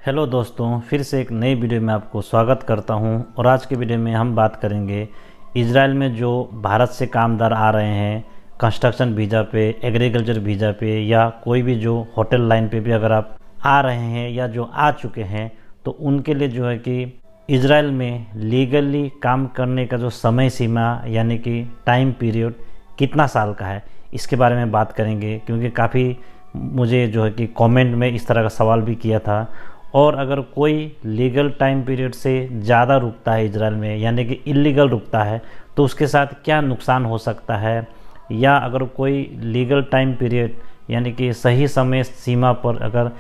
Hello दोस्तों, फिर से एक नई वीडियो में आपको स्वागत करता हूं। और आज के वीडियो में हम बात करेंगे इजराइल में जो भारत से कामदार आ रहे हैं कंस्ट्रक्शन वीज़ा पे, एग्रीकल्चर वीज़ा पे या कोई भी जो होटल लाइन पे भी अगर आप आ रहे हैं या जो आ चुके हैं तो उनके लिए जो है कि इजराइल में लीगली काम करने का जो समय सीमा यानी कि टाइम पीरियड कितना साल का है, इसके बारे में बात करेंगे। क्योंकि काफ़ी मुझे जो है कि कमेंट में इस तरह का सवाल भी किया था। और अगर कोई लीगल टाइम पीरियड से ज़्यादा रुकता है इजराइल में यानी कि इलीगल रुकता है तो उसके साथ क्या नुकसान हो सकता है, या अगर कोई लीगल टाइम पीरियड यानी कि सही समय सीमा पर अगर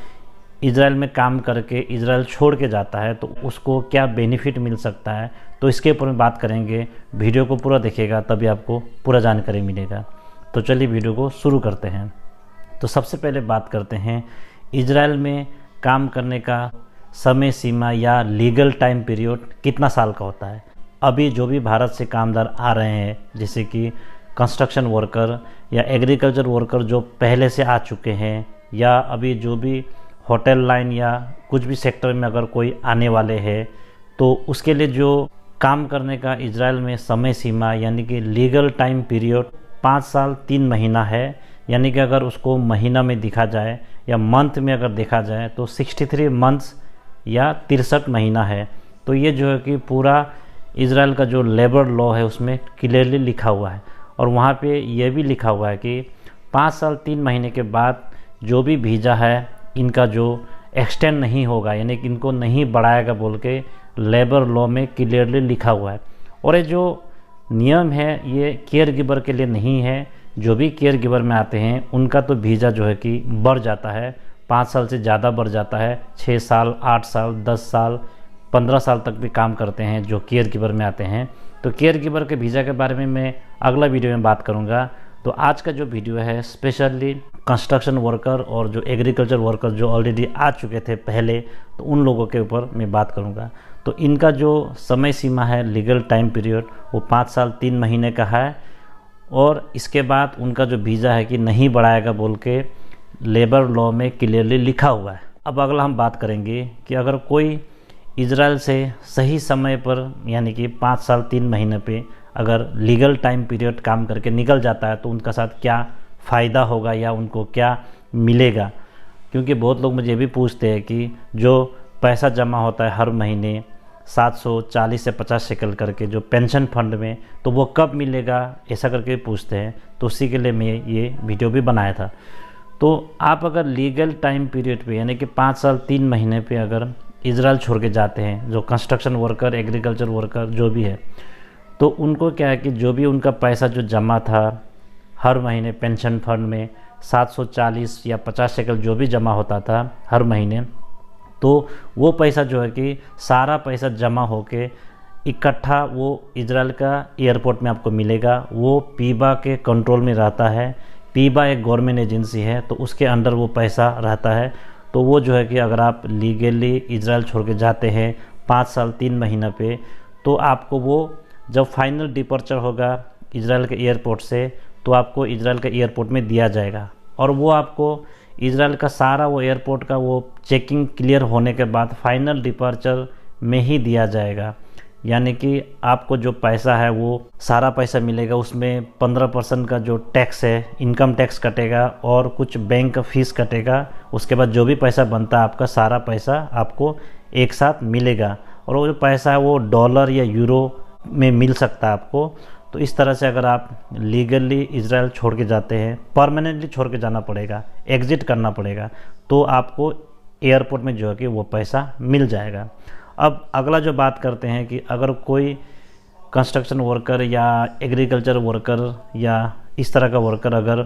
इजराइल में काम करके इजराइल छोड़ के जाता है तो उसको क्या बेनिफिट मिल सकता है, तो इसके ऊपर में बात करेंगे। वीडियो को पूरा देखिएगा तभी आपको पूरा जानकारी मिलेगा। तो चलिए वीडियो को शुरू करते हैं। तो सबसे पहले बात करते हैं इजराइल में काम करने का समय सीमा या लीगल टाइम पीरियड कितना साल का होता है। अभी जो भी भारत से कामदार आ रहे हैं जैसे कि कंस्ट्रक्शन वर्कर या एग्रीकल्चर वर्कर जो पहले से आ चुके हैं, या अभी जो भी होटल लाइन या कुछ भी सेक्टर में अगर कोई आने वाले हैं तो उसके लिए जो काम करने का इजराइल में समय सीमा यानी कि लीगल टाइम पीरियड 5 साल 3 महीना है। यानी कि अगर उसको महीना में देखा जाए या मंथ में अगर देखा जाए तो 63 मंथ्स या 63 महीना है। तो ये जो है कि पूरा इजराइल का जो लेबर लॉ है उसमें क्लियरली लिखा हुआ है। और वहाँ पे ये भी लिखा हुआ है कि 5 साल 3 महीने के बाद जो भी वीज़ा है इनका जो एक्सटेंड नहीं होगा यानी कि इनको नहीं बढ़ाएगा बोल के लेबर लॉ में क्लियरली लिखा हुआ है। और ये जो नियम है ये केयर गिवर के लिए नहीं है। जो भी केयर गिवर में आते हैं उनका तो वीज़ा जो है कि बढ़ जाता है, 5 साल से ज़्यादा बढ़ जाता है। 6 साल 8 साल 10 साल 15 साल तक भी काम करते हैं जो केयर गिवर में आते हैं। तो केयर गिवर के वीज़ा के बारे में मैं अगला वीडियो में बात करूंगा। तो आज का जो वीडियो है स्पेशली कंस्ट्रक्शन वर्कर और जो एग्रीकल्चर वर्कर जो ऑलरेडी आ चुके थे पहले, तो उन लोगों के ऊपर मैं बात करूंगा। तो इनका जो समय सीमा है लीगल टाइम पीरियड वो 5 साल 3 महीने का है। और इसके बाद उनका जो वीज़ा है कि नहीं बढ़ाएगा बोल के लेबर लॉ में क्लियरली लिखा हुआ है। अब अगला हम बात करेंगे कि अगर कोई इजराइल से सही समय पर यानी कि 5 साल 3 महीने पे अगर लीगल टाइम पीरियड काम करके निकल जाता है तो उनका साथ क्या फ़ायदा होगा या उनको क्या मिलेगा। क्योंकि बहुत लोग मुझे भी पूछते हैं कि जो पैसा जमा होता है हर महीने 740 से 50 शेकल करके जो पेंशन फंड में, तो वो कब मिलेगा ऐसा करके पूछते हैं। तो उसी के लिए मैं ये वीडियो भी बनाया था। तो आप अगर लीगल टाइम पीरियड पे यानी कि 5 साल 3 महीने पे अगर इजराइल छोड़ के जाते हैं जो कंस्ट्रक्शन वर्कर एग्रीकल्चर वर्कर जो भी है, तो उनको क्या है कि जो भी उनका पैसा जो जमा था हर महीने पेंशन फंड में 740 या 50 शेकल जो भी जमा होता था हर महीने, तो वो पैसा जो है कि सारा पैसा जमा होके इकट्ठा वो इजराइल का एयरपोर्ट में आपको मिलेगा। वो पीबा के कंट्रोल में रहता है। पीबा एक गवर्नमेंट एजेंसी है तो उसके अंडर वो पैसा रहता है। तो वो जो है कि अगर आप लीगली इजराइल छोड़ के जाते हैं 5 साल 3 महीना पे, तो आपको वो जब फाइनल डिपर्चर होगा इजराइल के एयरपोर्ट से तो आपको इजराइल के एयरपोर्ट में दिया जाएगा। और वो आपको इजराइल का सारा वो एयरपोर्ट का वो चेकिंग क्लियर होने के बाद फाइनल डिपार्चर में ही दिया जाएगा। यानी कि आपको जो पैसा है वो सारा पैसा मिलेगा। उसमें 15% का जो टैक्स है इनकम टैक्स कटेगा और कुछ बैंक का फीस कटेगा। उसके बाद जो भी पैसा बनता है आपका सारा पैसा आपको एक साथ मिलेगा। और वो जो पैसा है वो डॉलर या यूरो में मिल सकता है आपको। तो इस तरह से अगर आप लीगली इजराइल छोड़ के जाते हैं, परमानेंटली छोड़ के जाना पड़ेगा, एग्जिट करना पड़ेगा, तो आपको एयरपोर्ट में जो है कि वो पैसा मिल जाएगा। अब अगला जो बात करते हैं कि अगर कोई कंस्ट्रक्शन वर्कर या एग्रीकल्चर वर्कर या इस तरह का वर्कर अगर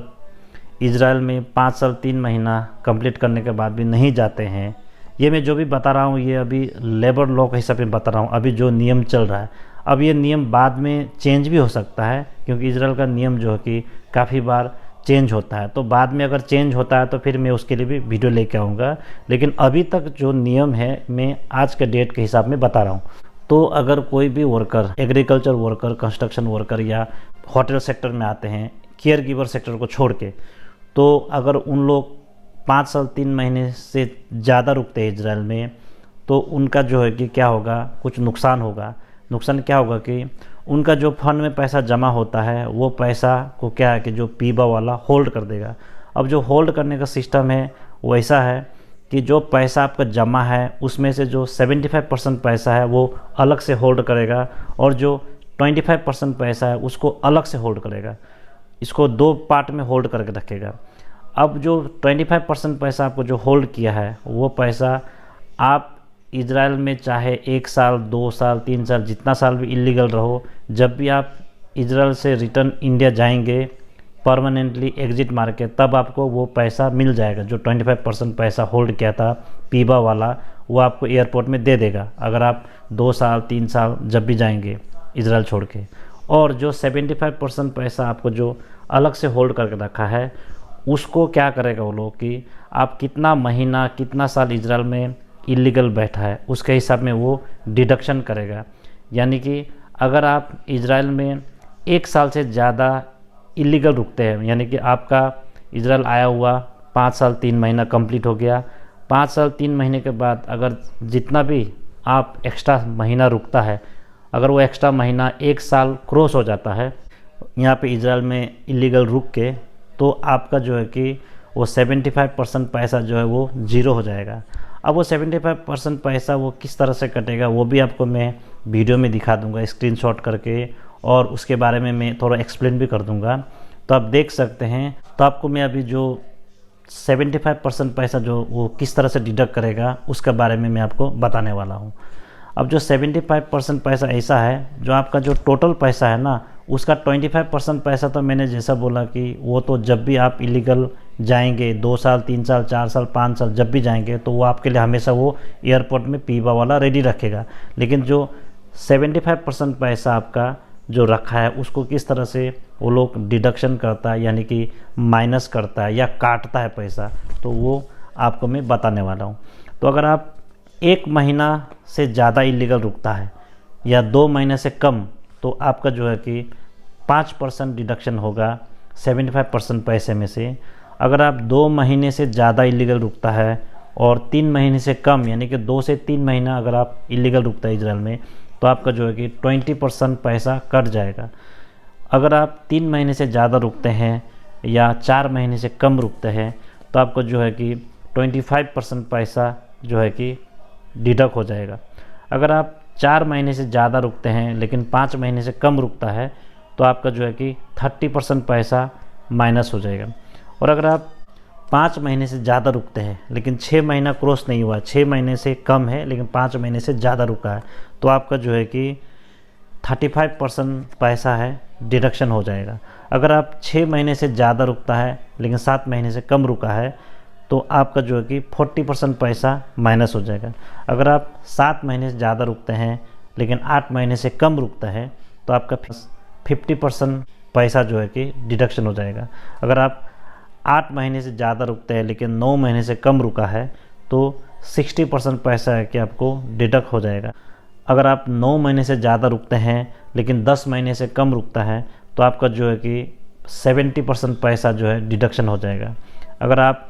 इजराइल में 5 साल 3 महीना कंप्लीट करने के बाद भी नहीं जाते हैं, ये मैं जो भी बता रहा हूँ ये अभी लेबर लॉ के हिसाब से बता रहा हूँ, अभी जो नियम चल रहा है। अब ये नियम बाद में चेंज भी हो सकता है क्योंकि इजराइल का नियम जो है कि काफ़ी बार चेंज होता है। तो बाद में अगर चेंज होता है तो फिर मैं उसके लिए भी वीडियो लेके आऊँगा। लेकिन अभी तक जो नियम है मैं आज के डेट के हिसाब में बता रहा हूँ। तो अगर कोई भी worker agriculture worker construction worker या होटल सेक्टर में आते हैं केयर गिवर सेक्टर को छोड़ के, तो अगर उन लोग 5 साल 3 महीने से ज़्यादा रुकते हैं इजराइल में तो उनका जो है कि क्या होगा, कुछ नुकसान होगा। नुकसान क्या होगा कि उनका जो फंड में पैसा जमा होता है वो पैसा को क्या है कि जो पीबा वाला होल्ड कर देगा। अब जो होल्ड करने का सिस्टम है वो ऐसा है कि जो पैसा आपका जमा है उसमें से जो 75% पैसा है वो अलग से होल्ड करेगा और जो 25% पैसा है उसको अलग से होल्ड करेगा। इसको दो पार्ट में होल्ड करके रखेगा। अब जो 25% पैसा आपको जो होल्ड किया है वो पैसा आप इजराइल में चाहे 1 साल 2 साल 3 साल जितना साल भी इलीगल रहो, जब भी आप इजराइल से रिटर्न इंडिया जाएंगे परमानेंटली एग्जिट मार के, तब आपको वो पैसा मिल जाएगा। जो 25% पैसा होल्ड किया था पीबा वाला वो आपको एयरपोर्ट में दे देगा अगर आप 2 साल 3 साल जब भी जाएंगे इजराइल छोड़ के। और जो 75% पैसा आपको जो अलग से होल्ड करके रखा है उसको क्या करेगा वो लोग कि आप कितना महीना कितना साल इजराइल में इलीगल बैठा है उसके हिसाब में वो डिडक्शन करेगा। यानी कि अगर आप इजराइल में 1 साल से ज़्यादा इलीगल रुकते हैं, यानी कि आपका इजराइल आया हुआ 5 साल 3 महीना कंप्लीट हो गया, 5 साल 3 महीने के बाद अगर जितना भी आप एक्स्ट्रा महीना रुकता है, अगर वो एक्स्ट्रा महीना 1 साल क्रॉस हो जाता है यहाँ पे इजराइल में इलीगल रुक के, तो आपका जो है कि वो 75% पैसा जो है वो ज़ीरो हो जाएगा। अब वो 75% पैसा वो किस तरह से कटेगा वो भी आपको मैं वीडियो में दिखा दूंगा स्क्रीनशॉट करके, और उसके बारे में मैं थोड़ा एक्सप्लेन भी कर दूंगा, तो आप देख सकते हैं। तो आपको मैं अभी जो 75% पैसा जो वो किस तरह से डिडक्ट करेगा उसके बारे में मैं आपको बताने वाला हूँ। अब जो 75% पैसा ऐसा है जो आपका जो टोटल पैसा है ना उसका 25% पैसा तो मैंने जैसा बोला कि वो तो जब भी आप इलीगल जाएंगे 2 साल 3 साल 4 साल 5 साल जब भी जाएंगे तो वो आपके लिए हमेशा वो एयरपोर्ट में पीबा वाला रेडी रखेगा। लेकिन जो 75% पैसा आपका जो रखा है उसको किस तरह से वो लोग डिडक्शन करता है, यानी कि माइनस करता है या काटता है पैसा, तो वो आपको मैं बताने वाला हूँ। तो अगर आप 1 महीना से ज़्यादा इलीगल रुकता है या 2 महीने से कम, तो आपका जो है कि 5% डिडक्शन होगा 75% पैसे में से। अगर आप 2 महीने से ज़्यादा इलीगल रुकता है और 3 महीने से कम, यानी कि 2 से 3 महीना अगर आप इलीगल रुकता है इजराइल में, तो आपका जो है कि 20% पैसा कट जाएगा। अगर आप 3 महीने से ज़्यादा रुकते हैं या 4 महीने से कम रुकते हैं तो आपको जो है कि 25% पैसा जो है कि डिडक्ट हो जाएगा। अगर आप 4 महीने से ज़्यादा रुकते हैं लेकिन 5 महीने से कम रुकता है तो आपका जो है कि 30% पैसा माइनस हो जाएगा। और अगर आप 5 महीने से ज़्यादा रुकते हैं लेकिन 6 महीना क्रॉस नहीं हुआ, 6 महीने से कम है लेकिन 5 महीने से ज़्यादा रुका है, तो आपका जो है कि 35% पैसा है डिडक्शन हो जाएगा। अगर आप 6 महीने से ज़्यादा रुकता है लेकिन 7 महीने से कम रुका है तो आपका जो है कि 40% पैसा माइनस हो जाएगा। अगर आप 7 महीने से ज़्यादा रुकते हैं लेकिन 8 महीने से कम रुकता है तो आपका 50% पैसा जो है कि डिडक्शन हो जाएगा। अगर आप 8 महीने से ज़्यादा रुकते हैं लेकिन 9 महीने से कम रुका है तो 60% पैसा है कि आपको डिडक्ट हो जाएगा। अगर आप 9 महीने से ज़्यादा रुकते हैं लेकिन 10 महीने से कम रुकता है तो आपका जो है कि 70% पैसा जो है डिडक्शन हो जाएगा। अगर आप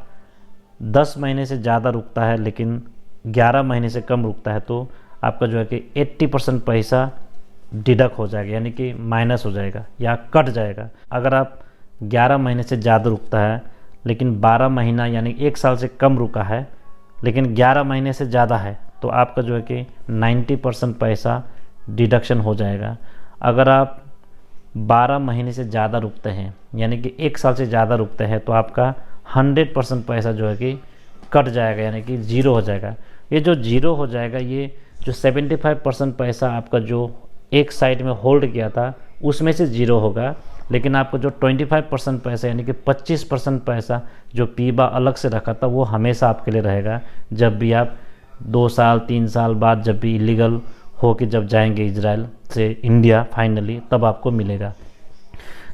10 महीने से ज़्यादा रुकता है लेकिन 11 महीने से कम रुकता है तो आपका जो है कि 80% पैसा डिडक्ट हो जाएगा, यानी कि माइनस हो जाएगा या कट जाएगा। अगर आप 11 महीने से ज़्यादा रुकता है लेकिन 12 महीना यानी 1 साल से कम रुका है लेकिन 11 महीने से ज़्यादा है तो आपका जो है कि 90% पैसा डिडक्शन हो जाएगा। अगर आप 12 महीने से ज़्यादा रुकते हैं यानी कि 1 साल से ज़्यादा रुकते हैं तो आपका 100% पैसा जो है कि कट जाएगा, यानी कि ज़ीरो हो जाएगा। ये जो ज़ीरो हो जाएगा, ये जो 75% पैसा आपका जो एक साइड में होल्ड किया था उसमें से ज़ीरो होगा, लेकिन आपको जो 25% पैसा यानी कि 25% पैसा जो पीबा अलग से रखा था वो हमेशा आपके लिए रहेगा। जब भी आप 2 साल 3 साल बाद जब भी इलीगल हो के जब जाएंगे इजराइल से इंडिया फाइनली, तब आपको मिलेगा।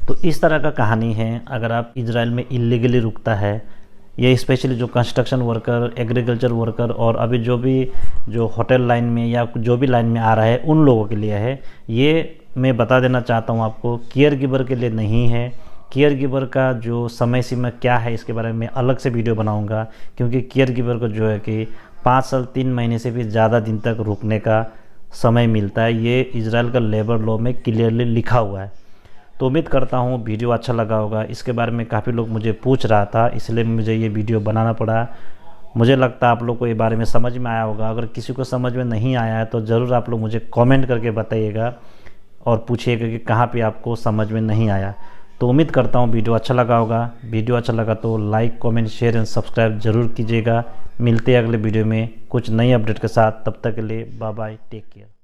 तो इस तरह का कहानी है। अगर आप इजराइल में इलीगली रुकता है, ये स्पेशली जो कंस्ट्रक्शन वर्कर, एग्रीकल्चर वर्कर और अभी जो होटल लाइन में या जो भी लाइन में आ रहा है उन लोगों के लिए है। ये मैं बता देना चाहता हूँ आपको, केयर गिवर के लिए नहीं है। केयर गिवर का जो समय सीमा क्या है इसके बारे में अलग से वीडियो बनाऊंगा, क्योंकि केयर गिवर को जो है कि 5 साल 3 महीने से भी ज़्यादा दिन तक रुकने का समय मिलता है। ये इजराइल का लेबर लॉ में क्लियरली लिखा हुआ है। तो उम्मीद करता हूँ वीडियो अच्छा लगा होगा। इसके बारे में काफ़ी लोग मुझे पूछ रहा था, इसलिए मुझे ये वीडियो बनाना पड़ा। मुझे लगता है आप लोग को ये बारे में समझ में आया होगा। अगर किसी को समझ में नहीं आया है तो ज़रूर आप लोग मुझे कमेंट करके बताइएगा और पूछिएगा कि कहाँ पे आपको समझ में नहीं आया। तो उम्मीद करता हूँ वीडियो अच्छा लगा होगा। वीडियो अच्छा लगा तो like, comment, share and subscribe ज़रूर कीजिएगा। मिलते हैं अगले वीडियो में कुछ नई अपडेट के साथ। तब तक के लिए बाय बाय, टेक केयर।